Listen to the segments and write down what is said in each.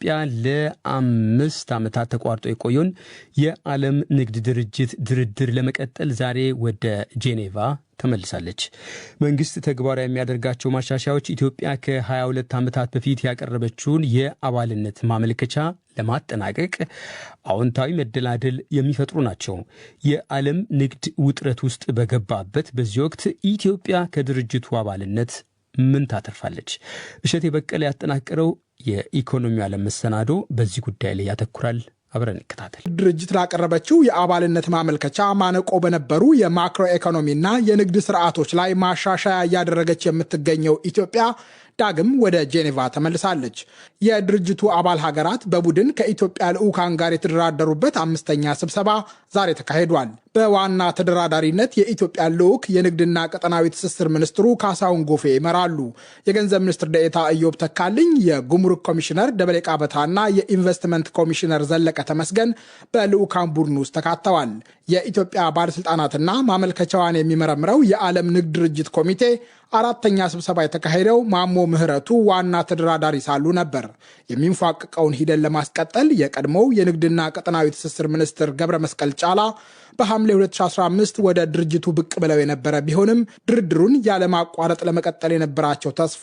ኢትዮጵያ ለ5 ዓመታት ተቋርጦ የቆየውን የዓለም ንግድ ድርጅት ድርድር ለመቀጠል ዛሬ ወደ ጄኔቫ ተመልሳለች። መንግስት ተግባራዊ የሚያደርጋቸው ማሻሻያዎች ኢትዮጵያ ከ22 ዓመታት በፊት ያቀረበችውን የአባልነት ማመልከቻ ለማጠናቀቅ አዎንታዊ መደላደል የሚፈጥሩ ናቸው። የዓለም ንግድ ውጥረት ውስጥ በገባበት በዚህ ወቅት ኢትዮጵያ ከድርጅቱ አባልነት ምን ታተርፋለች? እሸቴ በቀለ ያጠናቀረው የኢኮኖሚ ዓለም መሰናዶ በዚህ ጉዳይ ላይ ያተኩራል። አብረን እንከታተል። ድርጅት ላቀረበችው የአባልነት ማመልከቻ ማነቆ በነበሩ የማክሮ ኢኮኖሚና የንግድ ስርዓቶች ላይ ማሻሻያ እያደረገች የምትገኘው ኢትዮጵያ ዳግም ወደ ጄኔቫ ተመልሳለች። የድርጅቱ አባል ሀገራት በቡድን ከኢትዮጵያ ልዑካን ጋር የተደራደሩበት 5ኛ ስብሰባ ዛሬ ተካሂዷል። በዋና ተደራዳሪነት የኢትዮጵያ ልዑክ የንግድና ቀጠናዊ ትስስር ሚኒስትሩ ካሳሁን ጎፌ ይመራሉ። የገንዘብ ሚኒስትር ደኤታ ኢዮብ ተካልኝ፣ የጉምሩክ ኮሚሽነር ደበሌ ቃበታና የኢንቨስትመንት ኮሚሽነር ዘለቀ ተመስገን በልዑካን ቡድን ውስጥ ተካተዋል። የኢትዮጵያ ባለስልጣናትና ማመልከቻዋን የሚመረምረው የዓለም ንግድ ድርጅት ኮሚቴ 4ኛ ስብሰባ የተካሄደው ማሞ ምህረቱ ዋና ተደራዳሪ ሳሉ ነበር። የሚንፏቅቀውን ሂደት ለማስቀጠል የቀድሞው የንግድና ቀጠናዊ ትስስር ሚኒስትር ገብረ መስቀል ጫላ በሐምሌ 2015 ወደ ድርጅቱ ብቅ ብለው የነበረ ቢሆንም ድርድሩን ያለማቋረጥ ለመቀጠል የነበራቸው ተስፋ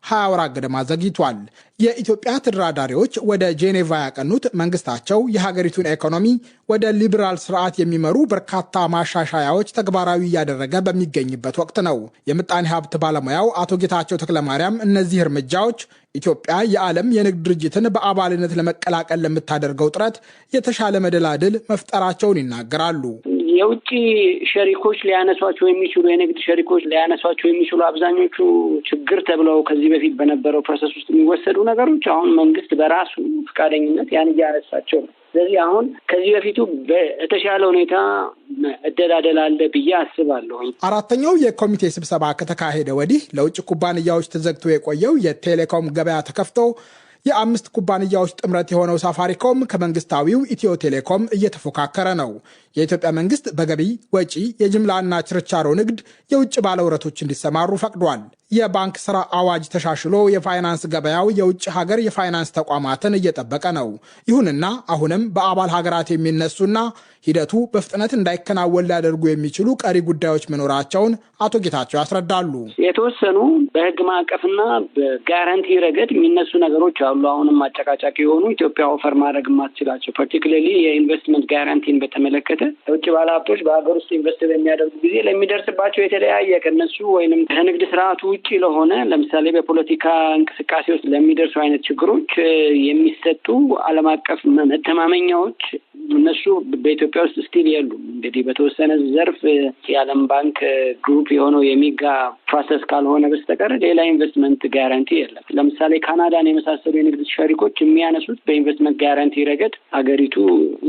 20 ወራት ገደማ ዘግይቷል። የኢትዮጵያ ተደራዳሪዎች ወደ ጄኔቫ ያቀኑት መንግስታቸው የሀገሪቱን ኢኮኖሚ ወደ ሊበራል ስርዓት የሚመሩ በርካታ ማሻሻያዎች ተግባራዊ እያደረገ በሚገኝበት ወቅት ነው። የምጣኔ ሀብት ባለሙያው አቶ ጌታቸው ተክለማርያም እነዚህ እርምጃዎች ኢትዮጵያ የዓለም የንግድ ድርጅትን በአባልነት ለመቀላቀል ለምታደርገው ጥረት የተሻለ መደላድል መፍጠራቸውን ይናገራሉ። የውጭ ሸሪኮች ሊያነሷቸው የሚችሉ የንግድ ሸሪኮች ሊያነሷቸው የሚችሉ አብዛኞቹ ችግር ተብለው ከዚህ በፊት በነበረው ፕሮሰስ ውስጥ የሚወሰዱ ነገሮች አሁን መንግስት በራሱ ፈቃደኝነት ያን እያነሳቸው ነው። ስለዚህ አሁን ከዚህ በፊቱ በተሻለ ሁኔታ እደላደል አለ ብዬ አስባለሁ። 4ኛው የኮሚቴ ስብሰባ ከተካሄደ ወዲህ ለውጭ ኩባንያዎች ተዘግቶ የቆየው የቴሌኮም ገበያ ተከፍቶ የ5 ኩባንያዎች ጥምረት የሆነው ሳፋሪኮም ከመንግስታዊው ኢትዮ ቴሌኮም እየተፎካከረ ነው። የኢትዮጵያ መንግስት በገቢ ወጪ፣ የጅምላና ችርቻሮ ንግድ የውጭ ባለውረቶች እንዲሰማሩ ፈቅዷል። የባንክ ስራ አዋጅ ተሻሽሎ የፋይናንስ ገበያው የውጭ ሀገር የፋይናንስ ተቋማትን እየጠበቀ ነው። ይሁንና አሁንም በአባል ሀገራት የሚነሱና ሂደቱ በፍጥነት እንዳይከናወን ሊያደርጉ የሚችሉ ቀሪ ጉዳዮች መኖራቸውን አቶ ጌታቸው ያስረዳሉ። የተወሰኑ በህግ ማዕቀፍና በጋራንቲ ረገድ የሚነሱ ነገሮች አሉ። አሁንም አጨቃጫቂ የሆኑ ኢትዮጵያ ኦፈር ማድረግ የማትችላቸው ፓርቲኩላርሊ የኢንቨስትመንት ጋራንቲን በተመለከተ የውጭ ባለሀብቶች በሀገር ውስጥ ኢንቨስት በሚያደርጉ ጊዜ ለሚደርስባቸው የተለያየ ከነሱ ወይንም ከንግድ ስርዓቱ ውጭ ለሆነ ለምሳሌ በፖለቲካ እንቅስቃሴ ውስጥ ለሚደርሱ አይነት ችግሮች የሚሰጡ ዓለም አቀፍ መተማመኛዎች እነሱ በኢትዮጵያ ውስጥ ስቲል የሉም። እንግዲህ በተወሰነ ዘርፍ የዓለም ባንክ ግሩፕ የሆነው የሚጋ ፕሮሰስ ካልሆነ በስተቀር ሌላ ኢንቨስትመንት ጋራንቲ የለም። ለምሳሌ ካናዳን የመሳሰሉ የንግድ ሸሪኮች የሚያነሱት በኢንቨስትመንት ጋራንቲ ረገድ ሀገሪቱ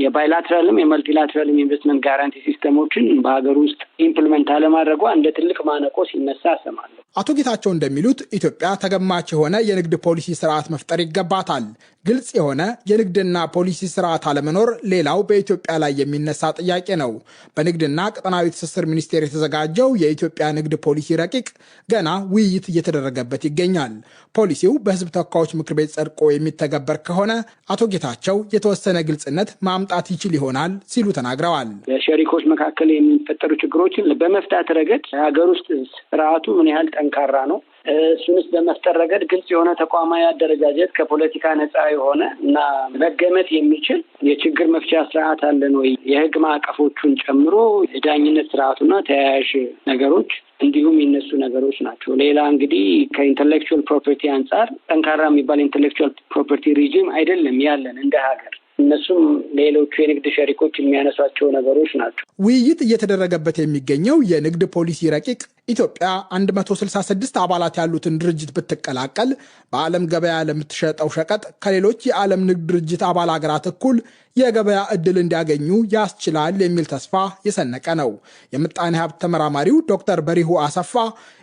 የባይላትራልም የመልቲላትራልም ኢንቨስትመንት ጋራንቲ ሲስተሞችን በሀገር ውስጥ ኢምፕሊመንት አለማድረጓ እንደ ትልቅ ማነቆ ሲነሳ አሰማለሁ። አቶ ጌታቸው እንደሚሉት ኢትዮጵያ ተገማች የሆነ የንግድ ፖሊሲ ስርዓት መፍጠር ይገባታል። ግልጽ የሆነ የንግድና ፖሊሲ ስርዓት አለመኖር ሌላው በኢትዮጵያ ላይ የሚነሳ ጥያቄ ነው። በንግድና ቀጠናዊ ትስስር ሚኒስቴር የተዘጋጀው የኢትዮጵያ ንግድ ፖሊሲ ረቂቅ ገና ውይይት እየተደረገበት ይገኛል። ፖሊሲው በሕዝብ ተወካዮች ምክር ቤት ጸድቆ የሚተገበር ከሆነ አቶ ጌታቸው የተወሰነ ግልጽነት ማምጣት ይችል ይሆናል ሲሉ ተናግረዋል። በሸሪኮች መካከል የሚፈጠሩ ችግሮችን በመፍታት ረገድ የሀገር ውስጥ ስርዓቱ ምን ያህል ጠንካራ ነው፣ እሱንስ በመፍጠር ረገድ ግልጽ የሆነ ተቋማዊ አደረጃጀት ከፖለቲካ ነፃ የሆነ እና መገመት የሚችል የችግር መፍቻ ስርዓት አለን ወይ? የህግ ማዕቀፎቹን ጨምሮ የዳኝነት ስርዓቱና ተያያዥ ነገሮች እንዲሁም የሚነሱ ነገሮች ናቸው። ሌላ እንግዲህ ከኢንተሌክቹዋል ፕሮፐርቲ አንጻር ጠንካራ የሚባል ኢንተሌክቹዋል ፕሮፐርቲ ሪጂም አይደለም ያለን እንደ ሀገር። እነሱም ሌሎቹ የንግድ ሸሪኮች የሚያነሷቸው ነገሮች ናቸው። ውይይት እየተደረገበት የሚገኘው የንግድ ፖሊሲ ረቂቅ ኢትዮጵያ 166 አባላት ያሉትን ድርጅት ብትቀላቀል በዓለም ገበያ ለምትሸጠው ሸቀጥ ከሌሎች የዓለም ንግድ ድርጅት አባል ሀገራት እኩል የገበያ ዕድል እንዲያገኙ ያስችላል የሚል ተስፋ የሰነቀ ነው። የምጣኔ ሀብት ተመራማሪው ዶክተር በሪሁ አሰፋ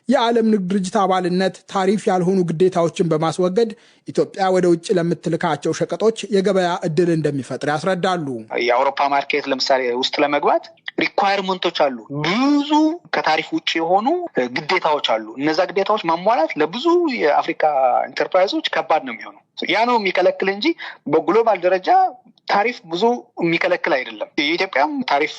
የዓለም ንግድ ድርጅት አባልነት ታሪፍ ያልሆኑ ግዴታዎችን በማስወገድ ኢትዮጵያ ወደ ውጭ ለምትልካቸው ሸቀጦች የገበያ ዕድል እንደሚፈጥር ያስረዳሉ። የአውሮፓ ማርኬት ለምሳሌ ውስጥ ለመግባት ሪኳየርመንቶች አሉ። ብዙ ከታሪፍ ውጭ የሆኑ ግዴታዎች አሉ። እነዛ ግዴታዎች ማሟላት ለብዙ የአፍሪካ ኢንተርፕራይዞች ከባድ ነው የሚሆነው። ያ ነው የሚከለክል እንጂ በግሎባል ደረጃ ታሪፍ ብዙ የሚከለክል አይደለም። የኢትዮጵያም ታሪፍ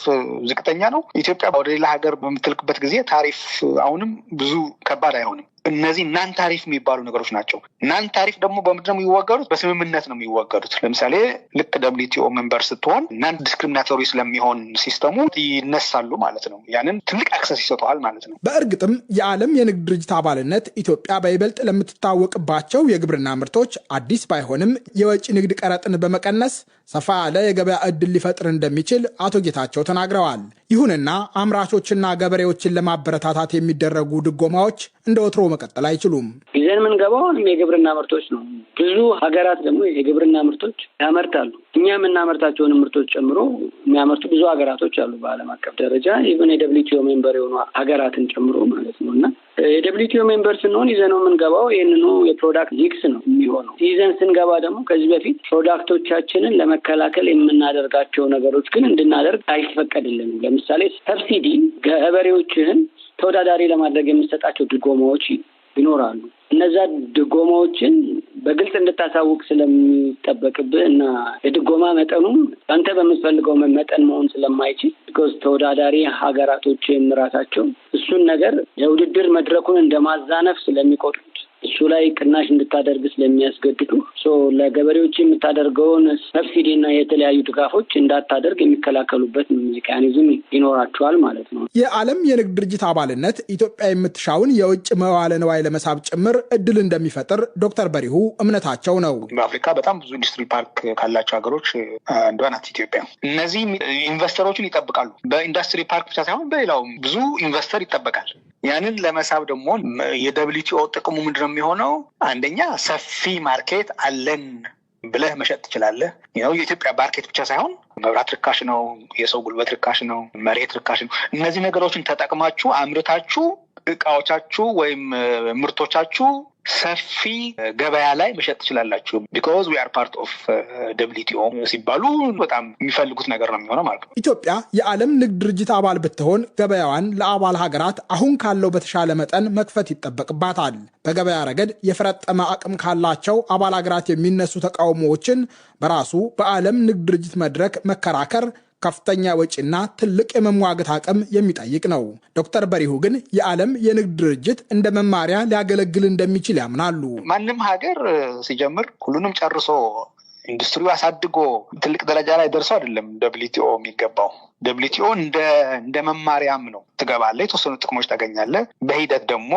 ዝቅተኛ ነው። ኢትዮጵያ ወደ ሌላ ሀገር በምትልክበት ጊዜ ታሪፍ አሁንም ብዙ ከባድ አይሆንም። እነዚህ ናን ታሪፍ የሚባሉ ነገሮች ናቸው። ናን ታሪፍ ደግሞ በምንድን ነው የሚወገዱት? በስምምነት ነው የሚወገዱት። ለምሳሌ ልክ WTO ሜምበር ስትሆን ናን ዲስክሪሚናቶሪ ስለሚሆን ሲስተሙ ይነሳሉ ማለት ነው። ያንን ትልቅ አክሰስ ይሰጠዋል ማለት ነው። በእርግጥም የዓለም የንግድ ድርጅት አባልነት ኢትዮጵያ በይበልጥ ለምትታወቅባቸው የግብርና ምርቶች አዲስ ባይሆንም የወጪ ንግድ ቀረጥን በመቀነስ ሰፋ ያለ የገበያ ዕድል ሊፈጥር እንደሚችል አቶ ጌታቸው ተናግረዋል። ይሁንና አምራቾችና ገበሬዎችን ለማበረታታት የሚደረጉ ድጎማዎች እንደ ወትሮ መቀጠል አይችሉም። ይዘን የምንገባው የግብርና ምርቶች ነው። ብዙ ሀገራት ደግሞ የግብርና ምርቶች ያመርታሉ። እኛ የምናመርታቸውን ምርቶች ጨምሮ የሚያመርቱ ብዙ ሀገራቶች አሉ በዓለም አቀፍ ደረጃ ኢቨን የWTO ሜምበር የሆኑ ሀገራትን ጨምሮ ማለት ነው። እና የWTO ሜምበር ስንሆን ይዘነው የምንገባው ይህንኑ የፕሮዳክት ሊክስ ነው የሚሆነው። ይዘን ስንገባ ደግሞ ከዚህ በፊት ፕሮዳክቶቻችንን ለመከላከል የምናደርጋቸው ነገሮች ግን እንድናደርግ አይፈቀድልንም። ለምሳሌ ሰብሲዲ ገበሬዎችህን ተወዳዳሪ ለማድረግ የምንሰጣቸው ድጎማዎች ይኖራሉ። እነዛ ድጎማዎችን በግልጽ እንድታሳውቅ ስለሚጠበቅብህ እና የድጎማ መጠኑም አንተ በምትፈልገው መጠን መሆን ስለማይችል ቢኮዝ ተወዳዳሪ ሀገራቶች ራሳቸው እሱን ነገር የውድድር መድረኩን እንደማዛነፍ ስለሚቆጥሩት እሱ ላይ ቅናሽ እንድታደርግ ስለሚያስገድዱ ለገበሬዎች የምታደርገውን ሰብሲዲ እና የተለያዩ ድጋፎች እንዳታደርግ የሚከላከሉበት ሜካኒዝም ይኖራቸዋል ማለት ነው። የዓለም የንግድ ድርጅት አባልነት ኢትዮጵያ የምትሻውን የውጭ መዋለ ንዋይ ለመሳብ ጭምር እድል እንደሚፈጥር ዶክተር በሪሁ እምነታቸው ነው። በአፍሪካ በጣም ብዙ ኢንዱስትሪ ፓርክ ካላቸው ሀገሮች አንዷ ናት ኢትዮጵያ። እነዚህ ኢንቨስተሮችን ይጠብቃሉ። በኢንዱስትሪ ፓርክ ብቻ ሳይሆን በሌላው ብዙ ኢንቨስተር ይጠበቃል። ያንን ለመሳብ ደግሞ የWTO ጥቅሙ ምንድነው የሚሆነው? አንደኛ ሰፊ ማርኬት አለን ብለህ መሸጥ ትችላለህ። የኢትዮጵያ ማርኬት ብቻ ሳይሆን መብራት ርካሽ ነው፣ የሰው ጉልበት ርካሽ ነው፣ መሬት ርካሽ ነው። እነዚህ ነገሮችን ተጠቅማችሁ አምርታችሁ እቃዎቻችሁ ወይም ምርቶቻችሁ ሰፊ ገበያ ላይ መሸጥ ትችላላችሁ። ቢኮዝ ዊ አር ፓርት ኦፍ WTO ሲባሉ በጣም የሚፈልጉት ነገር ነው የሚሆነው ማለት ነው። ኢትዮጵያ የዓለም ንግድ ድርጅት አባል ብትሆን ገበያዋን ለአባል ሀገራት አሁን ካለው በተሻለ መጠን መክፈት ይጠበቅባታል። በገበያ ረገድ የፈረጠመ አቅም ካላቸው አባል ሀገራት የሚነሱ ተቃውሞዎችን በራሱ በዓለም ንግድ ድርጅት መድረክ መከራከር ከፍተኛ ወጪና ትልቅ የመሟገት አቅም የሚጠይቅ ነው። ዶክተር በሪሁ ግን የዓለም የንግድ ድርጅት እንደ መማሪያ ሊያገለግል እንደሚችል ያምናሉ። ማንም ሀገር ሲጀምር ሁሉንም ጨርሶ ኢንዱስትሪው አሳድጎ ትልቅ ደረጃ ላይ ደርሶ አይደለም WTO የሚገባው። WTO እንደ መማሪያም ነው። ትገባለህ፣ የተወሰኑ ጥቅሞች ታገኛለህ። በሂደት ደግሞ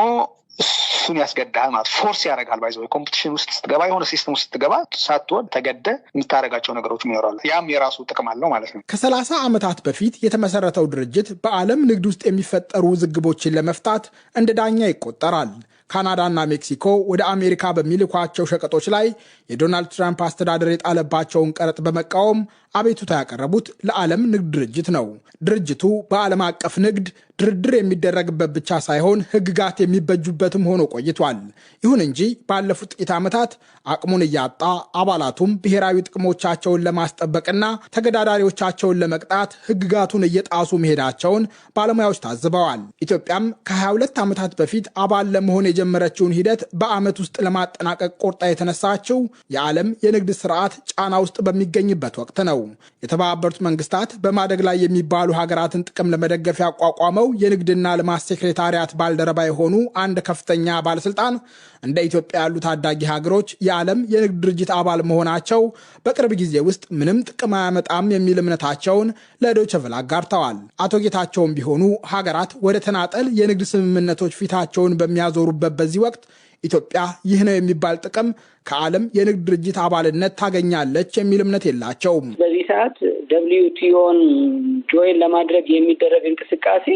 እሱን ያስገድሃል ማለት ፎርስ ያደርጋል። ባይዘው ኮምፒቲሽን ውስጥ ስትገባ የሆነ ሲስተም ውስጥ ስትገባ ሳትወድ ተገደ የምታደርጋቸው ነገሮች ይኖራሉ። ያም የራሱ ጥቅም አለው ማለት ነው። ከ30 ዓመታት በፊት የተመሰረተው ድርጅት በዓለም ንግድ ውስጥ የሚፈጠሩ ውዝግቦችን ለመፍታት እንደ ዳኛ ይቆጠራል። ካናዳና ሜክሲኮ ወደ አሜሪካ በሚልኳቸው ሸቀጦች ላይ የዶናልድ ትራምፕ አስተዳደር የጣለባቸውን ቀረጥ በመቃወም አቤቱታ ያቀረቡት ለዓለም ንግድ ድርጅት ነው። ድርጅቱ በዓለም አቀፍ ንግድ ድርድር የሚደረግበት ብቻ ሳይሆን ሕግጋት የሚበጁበትም ሆኖ ቆይቷል። ይሁን እንጂ ባለፉት ጥቂት ዓመታት አቅሙን እያጣ አባላቱም ብሔራዊ ጥቅሞቻቸውን ለማስጠበቅና ተገዳዳሪዎቻቸውን ለመቅጣት ሕግጋቱን እየጣሱ መሄዳቸውን ባለሙያዎች ታዝበዋል። ኢትዮጵያም ከ22 ዓመታት በፊት አባል ለመሆን የጀመረችውን ሂደት በዓመት ውስጥ ለማጠናቀቅ ቆርጣ የተነሳችው የዓለም የንግድ ስርዓት ጫና ውስጥ በሚገኝበት ወቅት ነው። የተባበሩት መንግስታት በማደግ ላይ የሚባሉ ሀገራትን ጥቅም ለመደገፍ ያቋቋመው የንግድና ልማት ሴክሬታሪያት ባልደረባ የሆኑ አንድ ከፍተኛ ባለስልጣን እንደ ኢትዮጵያ ያሉ ታዳጊ ሀገሮች የዓለም የንግድ ድርጅት አባል መሆናቸው በቅርብ ጊዜ ውስጥ ምንም ጥቅም አያመጣም የሚል እምነታቸውን ለዶይቼ ቬለ አጋርተዋል። አቶ ጌታቸውም ቢሆኑ ሀገራት ወደ ተናጠል የንግድ ስምምነቶች ፊታቸውን በሚያዞሩበት በዚህ ወቅት ኢትዮጵያ ይህ ነው የሚባል ጥቅም ከዓለም የንግድ ድርጅት አባልነት ታገኛለች የሚል እምነት የላቸውም። በዚህ ሰዓት WTOን ጆይን ለማድረግ የሚደረግ እንቅስቃሴ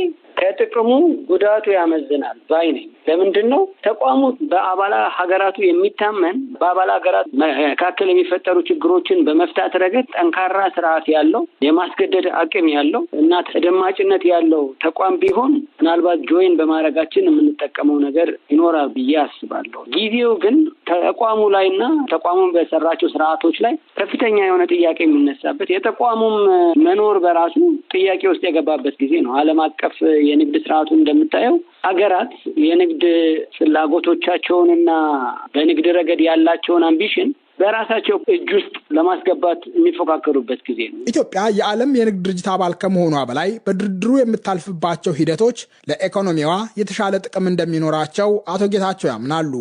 ከጥቅሙ ጉዳቱ ያመዝናል ባይ ነኝ። ለምንድን ነው ተቋሙ በአባላ ሀገራቱ የሚታመን በአባላ ሀገራት መካከል የሚፈጠሩ ችግሮችን በመፍታት ረገድ ጠንካራ ስርዓት ያለው የማስገደድ አቅም ያለው እና ተደማጭነት ያለው ተቋም ቢሆን ምናልባት ጆይን በማድረጋችን የምንጠቀመው ነገር ይኖራል ብዬ አስባለሁ። ጊዜው ግን ተቋሙ ላይና ተቋሙም በሰራቸው ስርዓቶች ላይ ከፍተኛ የሆነ ጥያቄ የሚነሳበት የተቋሙም መኖር በራሱ ጥያቄ ውስጥ የገባበት ጊዜ ነው። ዓለም አቀፍ የንግድ ስርዓቱ እንደምታየው ሀገራት የንግድ ፍላጎቶቻቸውንና በንግድ ረገድ ያላቸውን አምቢሽን በራሳቸው እጅ ውስጥ ለማስገባት የሚፎካከሩበት ጊዜ ነው። ኢትዮጵያ የዓለም የንግድ ድርጅት አባል ከመሆኗ በላይ በድርድሩ የምታልፍባቸው ሂደቶች ለኢኮኖሚዋ የተሻለ ጥቅም እንደሚኖራቸው አቶ ጌታቸው ያምናሉ።